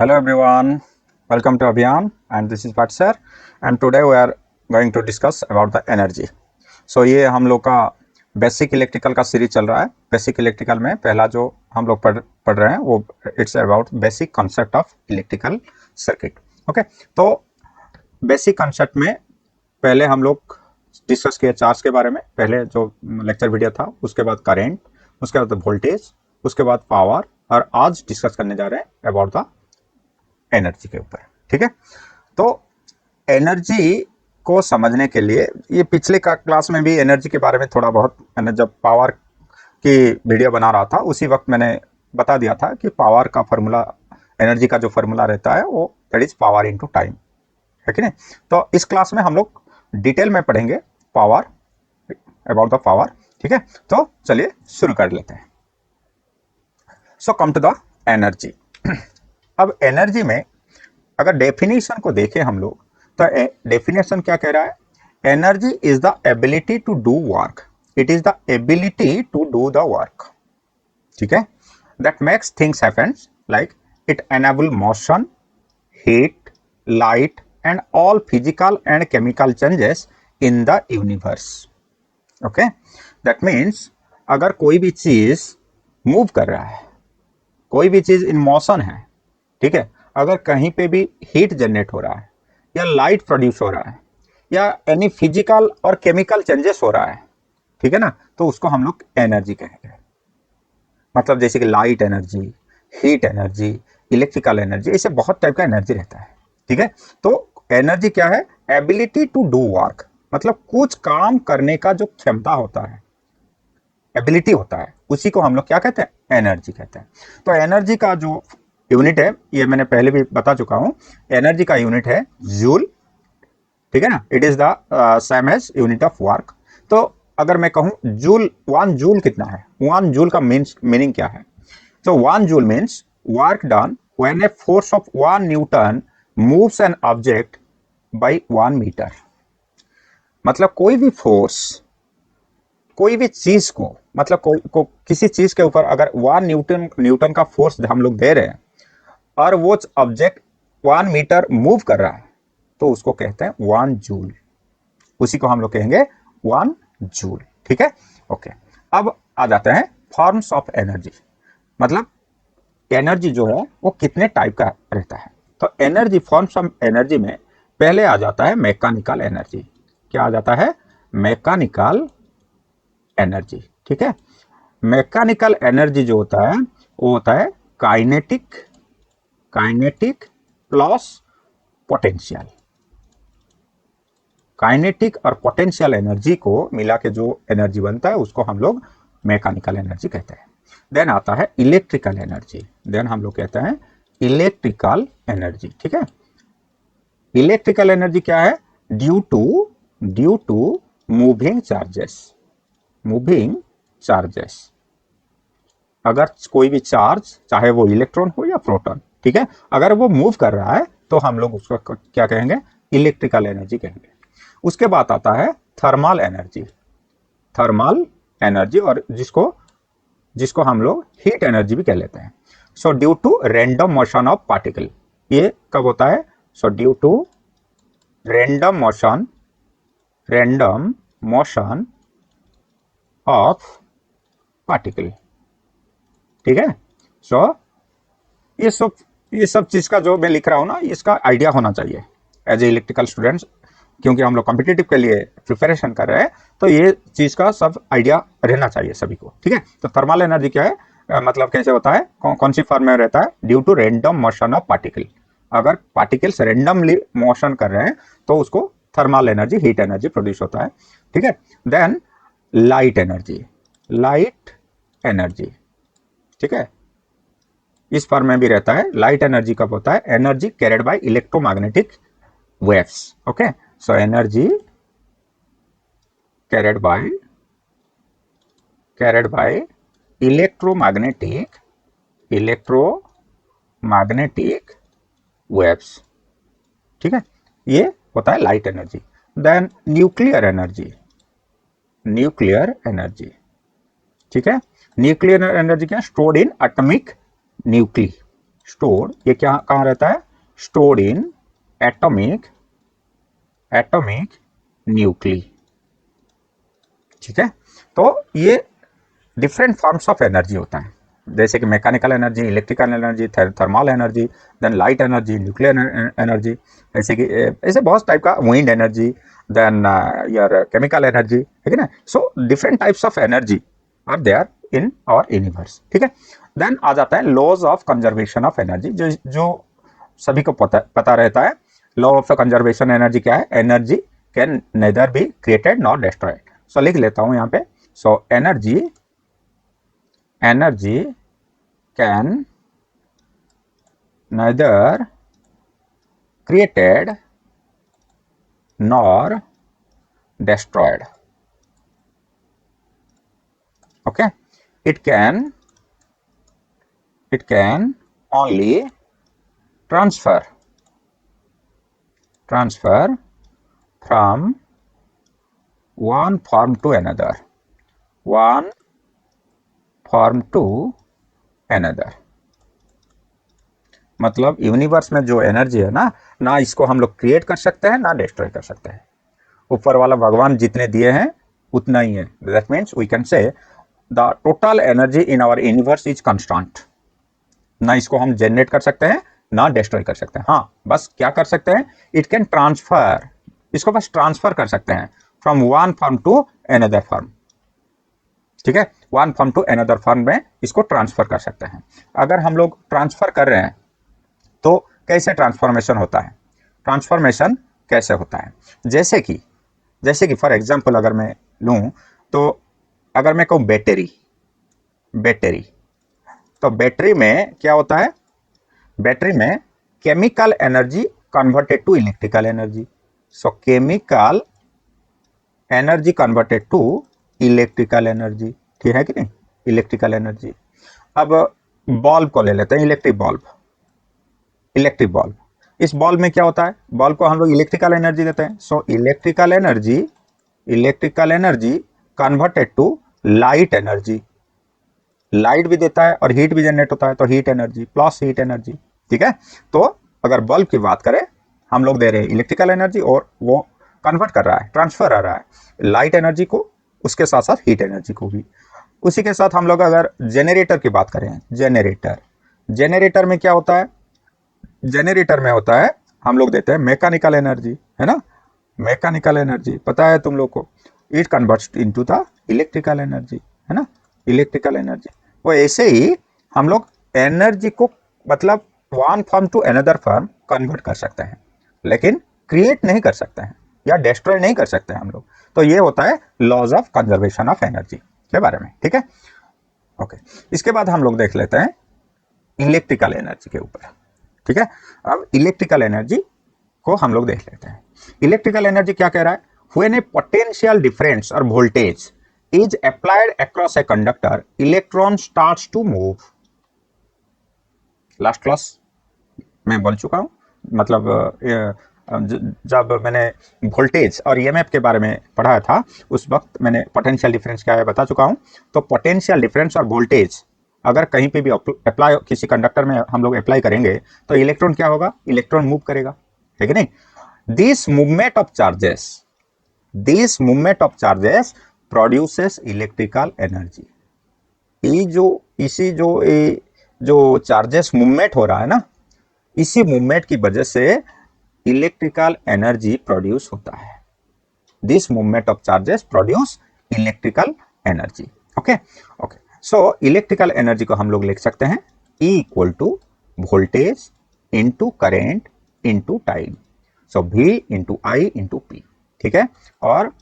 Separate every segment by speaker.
Speaker 1: Hello everyone, welcome to Abhiyan and this is Bhatt sir and today we are going to discuss about the energy. So ये हम लोग का basic electrical का series चल रहा है. बेसिक इलेक्ट्रिकल में पहला जो हम लोग पढ़ रहे हैं वो it's about basic concept of electrical circuit. Okay, तो बेसिक कॉन्सेप्ट में पहले हम लोग डिस्कस किए चार्ज के बारे में. पहले जो लेक्चर वीडियो था उसके बाद करेंट, उसके बाद वोल्टेज, उसके बाद पावर और आज डिस्कस करने जा रहे हैं अबाउट द एनर्जी के ऊपर. ठीक है, तो एनर्जी को समझने के लिए ये पिछले क्लास में भी एनर्जी के बारे में थोड़ा बहुत मैंने जब पावर की वीडियो बना रहा था उसी वक्त मैंने बता दिया था कि पावर का फार्मूला, एनर्जी का जो फार्मूला रहता है वो that is power into time, है कि नहीं. तो इस क्लास में हम लोग डिटेल में पढ़ेंगे पावर, अबाउट द पावर. ठीक है, तो चलिए शुरू कर लेते हैं. सो कम टू द एनर्जी. अब एनर्जी में अगर डेफिनेशन को देखें हम लोग तो डेफिनेशन क्या कह रहा है? Energy is the ability to do work. It is the ability to do the work. ठीक है, that makes things happens like it enable motion, heat, light and all physical and chemical changes in the universe. Okay, that means अगर कोई भी चीज move कर रहा है, कोई भी चीज इन मोशन है, ठीक है, अगर कहीं पे भी हीट जनरेट हो रहा है या लाइट प्रोड्यूस हो रहा है या एनी फिजिकल और केमिकल चेंजेस हो रहा है, ठीक है ना, तो उसको हम लोग एनर्जी कहेंगे. मतलब जैसे कि light energy, heat energy, electrical energy, ऐसे बहुत टाइप का एनर्जी रहता है. ठीक है, तो एनर्जी क्या है? एबिलिटी टू डू वर्क, मतलब कुछ काम करने का जो क्षमता होता है, एबिलिटी होता है, उसी को हम लोग क्या कहते हैं? एनर्जी कहते हैं. तो एनर्जी का जो यूनिट है ये मैंने पहले भी बता चुका हूं. एनर्जी का यूनिट है जूल. ठीक है ना, it is the same as unit of work. तो अगर मैं कहूं जूल, 1 जूल कितना है? 1 जूल का मीनिंग क्या है? तो 1 joule means work done when a force of 1 newton moves an object by 1 metre. मतलब कोई भी फोर्स, कोई भी चीज को, मतलब किसी चीज के ऊपर अगर 1 न्यूटन का फोर्स हम लोग दे रहे हैं और वो ऑब्जेक्ट 1 मीटर मूव कर रहा है तो उसको कहते हैं 1 जूल. उसी को हम लोग कहेंगे 1 जूल. ठीक है, ओके. अब आ जाते हैं फॉर्म्स ऑफ एनर्जी. मतलब एनर्जी जो है वो कितने टाइप का रहता है. तो एनर्जी, फॉर्म्स ऑफ एनर्जी में पहले आ जाता है मैकेनिकल एनर्जी. क्या आ जाता है? Mechanical energy. ठीक है, मैकेनिकल एनर्जी जो होता है वो होता है काइनेटिक प्लस पोटेंशियल. काइनेटिक और पोटेंशियल एनर्जी को मिला के जो एनर्जी बनता है उसको हम लोग मैकेनिकल एनर्जी कहते हैं. देन आता है इलेक्ट्रिकल एनर्जी. देन हम लोग कहते हैं इलेक्ट्रिकल एनर्जी. ठीक है, इलेक्ट्रिकल एनर्जी क्या है? Due to moving charges. अगर कोई भी चार्ज, चाहे वो इलेक्ट्रॉन हो या प्रोटॉन, ठीक है, अगर वो मूव कर रहा है तो हम लोग उसको क्या कहेंगे? इलेक्ट्रिकल एनर्जी कहेंगे. उसके बाद आता है थर्मल एनर्जी और जिसको हम लोग हीट एनर्जी भी कह लेते हैं. So due to random motion of particle. ये कब होता है? So due to random motion of particle. ठीक है, सो ये सब चीज का जो मैं लिख रहा हूं ना, इसका आइडिया होना चाहिए एज ए इलेक्ट्रिकल स्टूडेंट्स, क्योंकि हम लोग कॉम्पिटिटिव के लिए प्रिपरेशन कर रहे हैं तो ये चीज का सब आइडिया रहना चाहिए सभी को. ठीक है, तो थर्मल एनर्जी क्या है? मतलब कैसे होता है, कौन सी फॉर्म में रहता है? Due to random motion of particle. अगर पार्टिकल्स रैंडमली मोशन कर रहे हैं तो उसको thermal energy, heat energy produce होता है. ठीक है, देन लाइट एनर्जी. ठीक है, इस फॉर्म में भी रहता है. लाइट एनर्जी कब होता है? Energy carried by electromagnetic waves. Okay, so energy carried by electromagnetic waves. ठीक है, ये होता है light energy. Then nuclear energy. ठीक है, न्यूक्लियर एनर्जी क्या? Stored in atomic nuclei. Stored, ये क्या कहाँ रहता है, स्टोर्ड इन एटॉमिक न्यूक्ली। ठीक है, तो ये डिफरेंट फॉर्म्स ऑफ एनर्जी होता है, जैसे कि mechanical energy, electrical energy, thermal energy, then light energy, nuclear energy, ऐसे कि ऐसे बहुत टाइप का, wind energy, then your chemical energy, ठीक है ना। So different types of energy are there in our universe. ठीक है, देन आ जाता है laws of conservation of energy, जो सभी को पता रहता है। लॉ ऑफ कंजर्वेशन एनर्जी क्या है, energy can neither be created nor destroyed. So लिख लेता हूं यहाँ पे, so energy can neither created nor destroyed. Okay, it can only transfer from one form to another, मतलब यूनिवर्स में जो एनर्जी है ना इसको हम लोग क्रिएट कर सकते हैं ना डिस्ट्रॉय कर सकते हैं। ऊपर वाला भगवान जितने दिए हैं उतना ही है। That means we can say the total energy in our universe is constant. ना इसको हम जनरेट कर सकते हैं ना डिस्ट्रॉय कर सकते हैं। हाँ, बस क्या कर सकते हैं, इट कैन ट्रांसफर, इसको बस ट्रांसफर कर सकते हैं from one form to another form. ठीक है, one form another another form में इसको ट्रांसफर कर सकते हैं। अगर हम लोग ट्रांसफर कर रहे हैं तो कैसे ट्रांसफॉर्मेशन होता है, ट्रांसफॉर्मेशन कैसे होता है, जैसे कि फॉर एग्जांपल अगर मैं लूं तो अगर मैं कहूं बैटरी, तो बैटरी में क्या होता है, बैटरी में chemical energy converted to electrical energy. So chemical energy converted to electrical energy, ठीक है कि नहीं, इलेक्ट्रिकल एनर्जी। अब बल्ब को ले लेते हैं, इलेक्ट्रिक बल्ब। इस बल्ब में क्या होता है, बल्ब को हम लोग इलेक्ट्रिकल एनर्जी देते हैं। So electrical energy converted to light energy, light भी देता है और हीट भी जनरेट होता है, तो heat energy plus heat energy. ठीक है, तो अगर बल्ब की बात करें, हम लोग दे रहे हैं इलेक्ट्रिकल एनर्जी और वो कन्वर्ट कर रहा है, ट्रांसफर आ रहा है लाइट एनर्जी को, उसके साथ साथ हीट एनर्जी को भी। उसी के साथ हम लोग अगर जेनरेटर की बात करें, जेनरेटर में क्या होता है, जेनरेटर में होता है हम लोग देते हैं मैकेनिकल एनर्जी, है ना, मैकेनिकल एनर्जी पता है तुम लोग को, it converts into the electrical energy, है ना, इलेक्ट्रिकल एनर्जी। वो ऐसे ही हम लोग एनर्जी को मतलब one form to another form convert कर सकते हैं, लेकिन क्रिएट नहीं कर सकते हैं या डिस्ट्रॉय नहीं कर सकते हैं हम लोग। तो ये होता है laws of conservation of energy के बारे में। ठीक है, ओके। इसके बाद हम लोग देख लेते हैं इलेक्ट्रिकल एनर्जी के ऊपर। ठीक है, अब इलेक्ट्रिकल एनर्जी को हम लोग देख लेते हैं। इलेक्ट्रिकल एनर्जी क्या कह रहा है, व्हेन ए पोटेंशियल डिफरेंस और voltage is applied across a conductor, electron starts to move। Last class में बोल चुका हूं, मतलब जब मैंने वोल्टेज और ईएमएफ के बारे में पढ़ाया था उस वक्त मैंने पोटेंशियल डिफरेंस क्या है बता चुका हूं। तो पोटेंशियल डिफरेंस और वोल्टेज अगर कहीं पे भी अप्लाई, किसी कंडक्टर में हम लोग अप्लाई करेंगे तो इलेक्ट्रॉन क्या होगा, इलेक्ट्रॉन मूव करेगा, ठीक है नहीं। This movement of charges produces electrical energy. जो चार्जेस मूवमेंट हो रहा है ना, इसी मूवमेंट की वजह से इलेक्ट्रिकल एनर्जी प्रोड्यूस होता है। This movement of charges produce electrical energy. Okay, so electrical energy को हम लोग लिख सकते हैं E equal to voltage into current into time. So V into I into P, ठीक है। और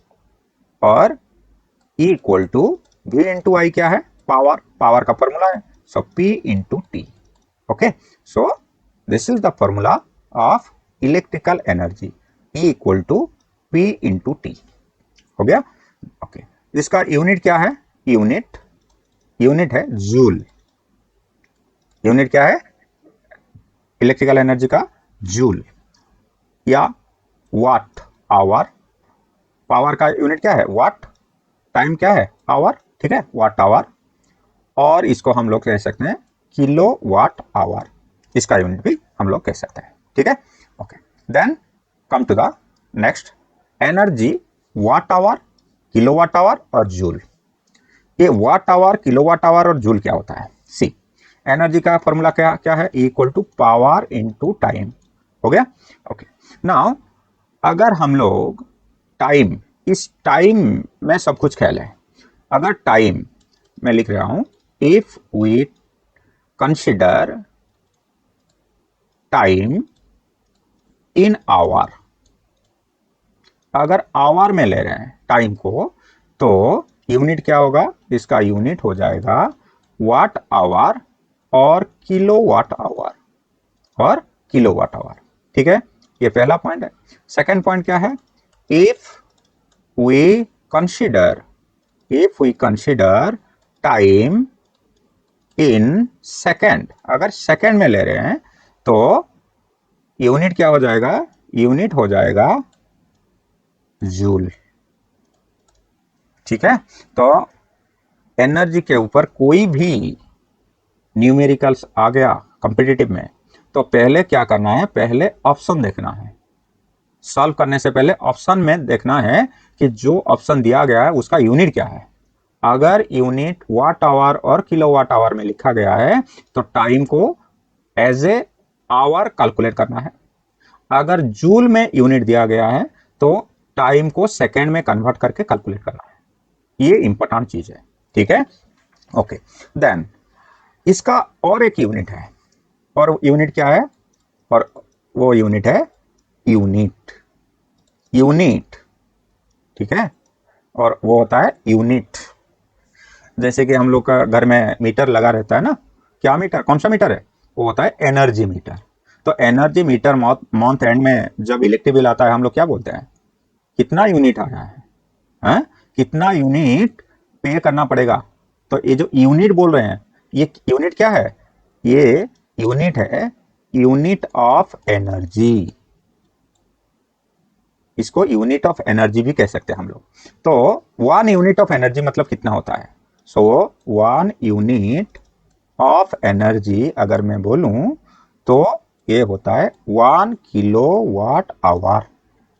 Speaker 1: E equal to V into I क्या है, पावर का फॉर्मूला है। So P into T. Okay, so this is the formula of electrical energy, E equal to P into T. हो गया, okay. इसका यूनिट क्या है, यूनिट है जूल। यूनिट क्या है इलेक्ट्रिकल एनर्जी का, जूल या वाट आवर। पावर का यूनिट क्या है, वाट। टाइम क्या है, आवर, ठीक है, वाट आवर। और इसको हम लोग कह सकते हैं किलो वाट आवर। इसका यूनिट भी हम लोग कह सकते हैं, ठीक है। Okay, then come to the next, energy watt hour, kilowatt hour और जूल। ये वाट आवर, किलोवाट आवर और जूल क्या होता है? सी, एनर्जी का फॉर्मूला क्या क्या है? Equal to power into time. हो गया? ओके, नाउ अगर हम लोग टाइम, इस टाइम में सब कुछ ख्याल है। अगर टाइम मैं लिख रहा हूं, if we consider time in hour, अगर आवर में ले रहे हैं टाइम को, तो यूनिट क्या होगा? इसका यूनिट हो जाएगा वाट आवर और किलोवाट आवर और किलोवाट आवर, ठीक है। ये पहला पॉइंट है। सेकंड पॉइंट क्या है? If we consider time in second, अगर सेकेंड में ले रहे हैं तो यूनिट क्या हो जाएगा? यूनिट हो जाएगा जूल, ठीक है। तो एनर्जी के ऊपर कोई भी न्यूमेरिकल्स आ गया कॉम्पिटिटिव में, तो पहले क्या करना है? पहले ऑप्शन देखना है। सॉल्व करने से पहले ऑप्शन में देखना है कि जो ऑप्शन दिया गया है उसका यूनिट क्या है। अगर यूनिट वाट आवर और किलोवाट आवर में लिखा गया है तो टाइम को एज ए आवर कैलकुलेट करना है। अगर जूल में यूनिट दिया गया है तो टाइम को सेकेंड में कन्वर्ट करके कैलकुलेट करना है। ये इंपॉर्टेंट चीज है, ठीक है। ओके, देन इसका और एक यूनिट है, और यूनिट क्या है? और वो यूनिट है यूनिट, ठीक है। और वो होता है यूनिट। जैसे कि हम लोग का घर में मीटर लगा रहता है ना, क्या मीटर, कौन सा मीटर है? वो होता है एनर्जी मीटर। तो एनर्जी मीटर मंथ एंड में जब इलेक्ट्रिक बिल आता है, हम लोग क्या बोलते हैं? कितना यूनिट आ रहा है, हाँ? कितना यूनिट पे करना पड़ेगा। तो ये जो यूनिट बोल रहे हैं, ये यूनिट क्या है? ये यूनिट है यूनिट ऑफ एनर्जी। इसको यूनिट ऑफ एनर्जी भी कह सकते हैं हम लोग। तो 1 यूनिट ऑफ एनर्जी मतलब कितना होता है? सो 1 यूनिट ऑफ एनर्जी अगर मैं बोलूं तो ये होता है 1 किलोवाट आवर।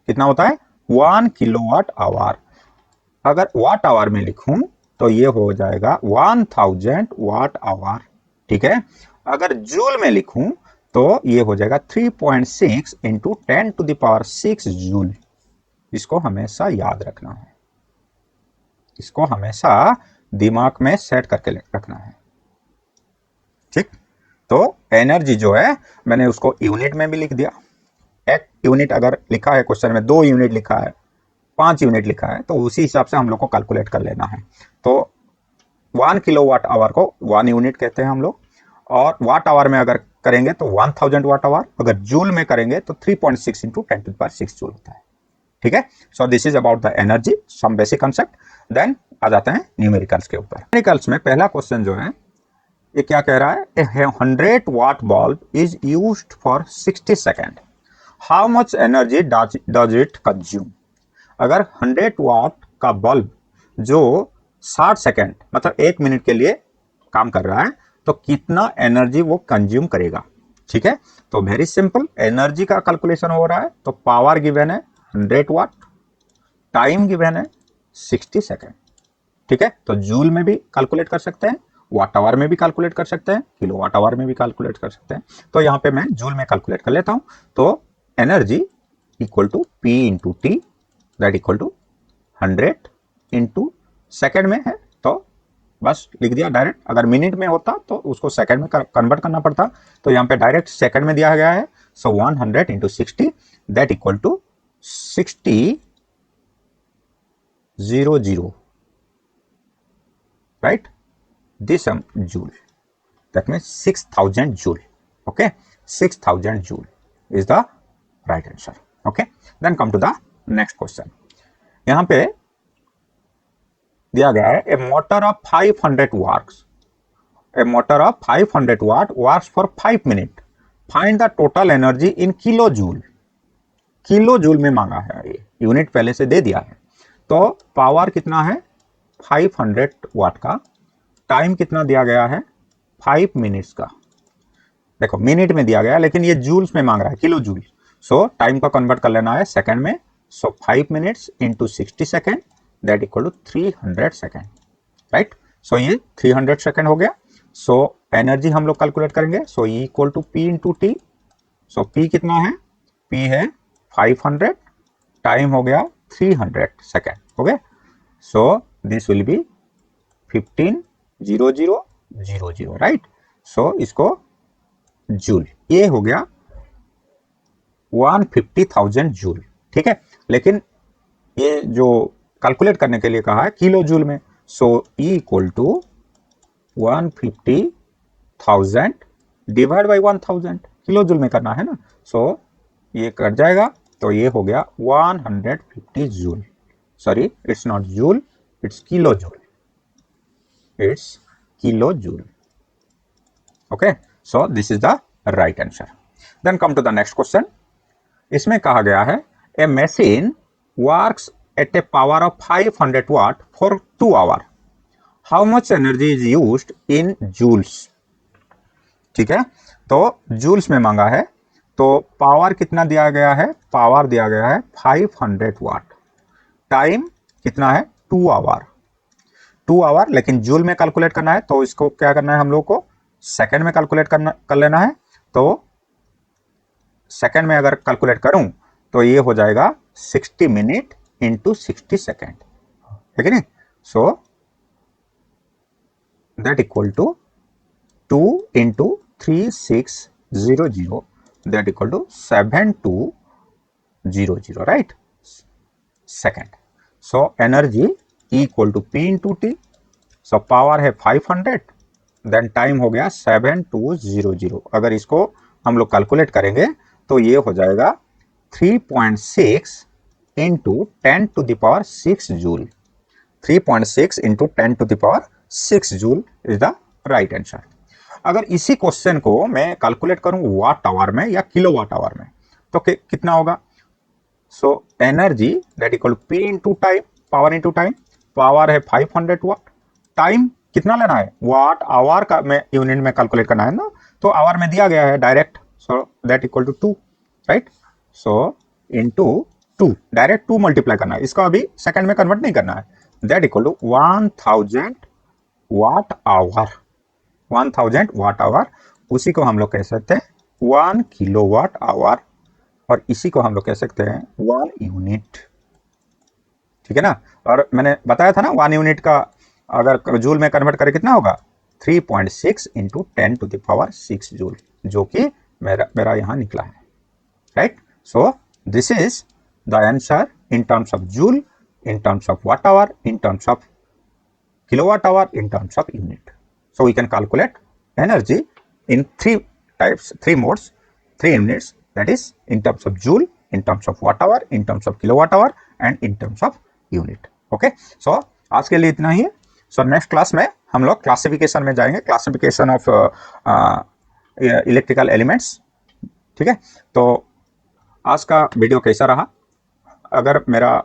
Speaker 1: कितना होता है? 1 किलोवाट आवर। अगर वाट आवर में लिखूं तो ये हो जाएगा 1000 वाट आवर, ठीक है। अगर जूल में लिखूं तो ये हो जाएगा 3.6 इंटू 10⁶ जूल। इसको हमेशा याद रखना है, इसको हमेशा दिमाग में सेट करके रखना है, ठीक। तो एनर्जी जो है मैंने उसको यूनिट में भी लिख दिया। एक यूनिट अगर लिखा है क्वेश्चन में, 2 यूनिट लिखा है, 5 यूनिट लिखा है, तो उसी हिसाब से हम लोग को कैलकुलेट कर लेना है। तो 1 किलोवाट आवर को 1 यूनिट कहते हैं हम लोग, और वाट आवर में अगर करेंगे तो 1000 वाट आवर, अगर जूल में करेंगे तो 3.6 इंटू 10⁶ जूल होता है, ठीक है। So this is about the energy, some basic concept. Then आ जाते हैं न्यूमेरिकल्स के ऊपर। न्यूमेरिकल्स में पहला क्वेश्चन जो है ये क्या कह रहा है? A 100 watt bulb is used for 60 second, how much energy does it consume. अगर 100 वाट का बल्ब जो 60 सेकेंड मतलब 1 मिनट के लिए काम कर रहा है तो कितना एनर्जी वो कंज्यूम करेगा, ठीक है। तो वेरी सिंपल, एनर्जी का कैलकुलेशन हो रहा है तो पावर गिवन है 100 वाट, टाइम गिवन है 60 सेकेंड, ठीक है। तो जूल में भी कैलकुलेट कर सकते हैं, वाट आवर में भी कैलकुलेट कर सकते हैं, किलोवाट आवर में भी कैलकुलेट कर सकते हैं। तो यहाँ पे मैं जूल में कैलकुलेट कर लेता हूँ। तो energy equal to P into T, that equal to 100 into second में है तो बस लिख दिया डायरेक्ट। अगर मिनट में होता तो उसको सेकंड में कन्वर्ट करना पड़ता, तो यहाँ पे डायरेक्ट सेकंड में दिया गया है। So 100 into 60 that equal to 60,000, right? This joule, that means 6000 joule. Okay, 6000 joule is the right answer. Okay, then come to the next question. यहाँ पे दिया गया है a motor of 500 watts, a motor of 500 watt works for 5 minutes, find the total energy in kilojoule. Kilo joule में मांगा है, ये unit पहले से दे दिया है। तो पावर कितना है? 500 वाट का, टाइम कितना दिया गया है? 5 मिनट्स का। देखो मिनट में दिया गया लेकिन ये जूल्स में मांग रहा है, किलो जूल। सो टाइम को कन्वर्ट कर लेना है सेकंड में। So 5 minutes into 60 second that equal to 300 second, right. So ये 300 सेकेंड हो गया। सो एनर्जी हम लोग कैलकुलेट करेंगे। So E equal to P into T. So P कितना है, पी है 500, टाइम हो गया 300 सेकेंड हो गया। So this will be 150000, right. So इसको जूल, ये हो गया 150,000 जूल, ठीक है। लेकिन ये जो कैलकुलेट करने के लिए कहा है किलो जूल में। So E equal to 150,000 divide by 1000, kilo joule में करना है ना। सो ये कट जाएगा तो ये हो गया 150 joule. Sorry, it's not joule, it's kilo joule, it's kilo joule. Okay, so this is the right answer. Then come to the next question. इसमें कहा गया है a machine works at a power of 500 watt for 2 hour, how much energy is used in joules. ठीक है, तो joules में मांगा है, तो पावर कितना दिया गया है, पावर दिया गया है 500 वाट, टाइम कितना है 2 आवर, 2 आवर। लेकिन जूल में कैलकुलेट करना है तो इसको क्या करना है हम लोग को, सेकंड में कैलकुलेट कर लेना है। तो सेकंड में अगर कैलकुलेट करूं तो ये हो जाएगा 60 मिनट इंटू 60 सेकेंड, है कि नहीं। So that equal to 2 into 3600 that equal to 7200, right, second. So energy equal to P into T. So power है 500, देन टाइम हो गया 7200। अगर इसको हम लोग कैलकुलेट करेंगे तो ये हो जाएगा 3.6 into 10 to the power 6 joule. 3.6 into 10 to the power 6 joule is the right answer. अगर इसी क्वेश्चन को मैं कैलकुलेट करूं वाट आवर में या किलो वाट आवर में तो कितना होगा। So energy that equal P into time, power into time. Power है 500 वाट, टाइम कितना लेना है, वाट आवर का में यूनिट में कैलकुलेट करना है ना, तो आवर में दिया गया है direct. So that equal to 2, right. So into 2, direct 2 multiply करना है, इसका अभी सेकंड में कन्वर्ट नहीं करना है। That equal to 1000 watt hour, 1000 watt hour. उसी को हम लोग कह सकते हैं 1 किलोवाट आवर, और इसी को हम लोग कह सकते हैं 1 यूनिट, ठीक है ना। और मैंने बताया था ना 1 यूनिट का अगर जूल में कन्वर्ट करें कितना होगा, 3.6 into 10 to the power 6 joule, जो कि मेरा यहां निकला है, right. So this is the answer in terms of joule, in terms of watt hour, in terms of kilowatt hour, in terms of unit. So we can calculate energy in 3 types, 3 modes, 3 units, that is in terms of joule, in terms of watt hour, in terms of kilowatt hour and in terms of unit. Okay, so आज के लिए इतना ही है। So next class में हम लोग classification में जाएंगे, क्लासिफिकेशन ऑफ इलेक्ट्रिकल एलिमेंट्स, ठीक है। तो आज का वीडियो कैसा रहा, अगर मेरा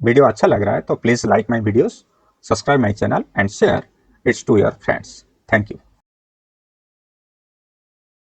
Speaker 1: वीडियो अच्छा लग रहा है तो please like my videos, subscribe my channel and share it to your friends. Thank you.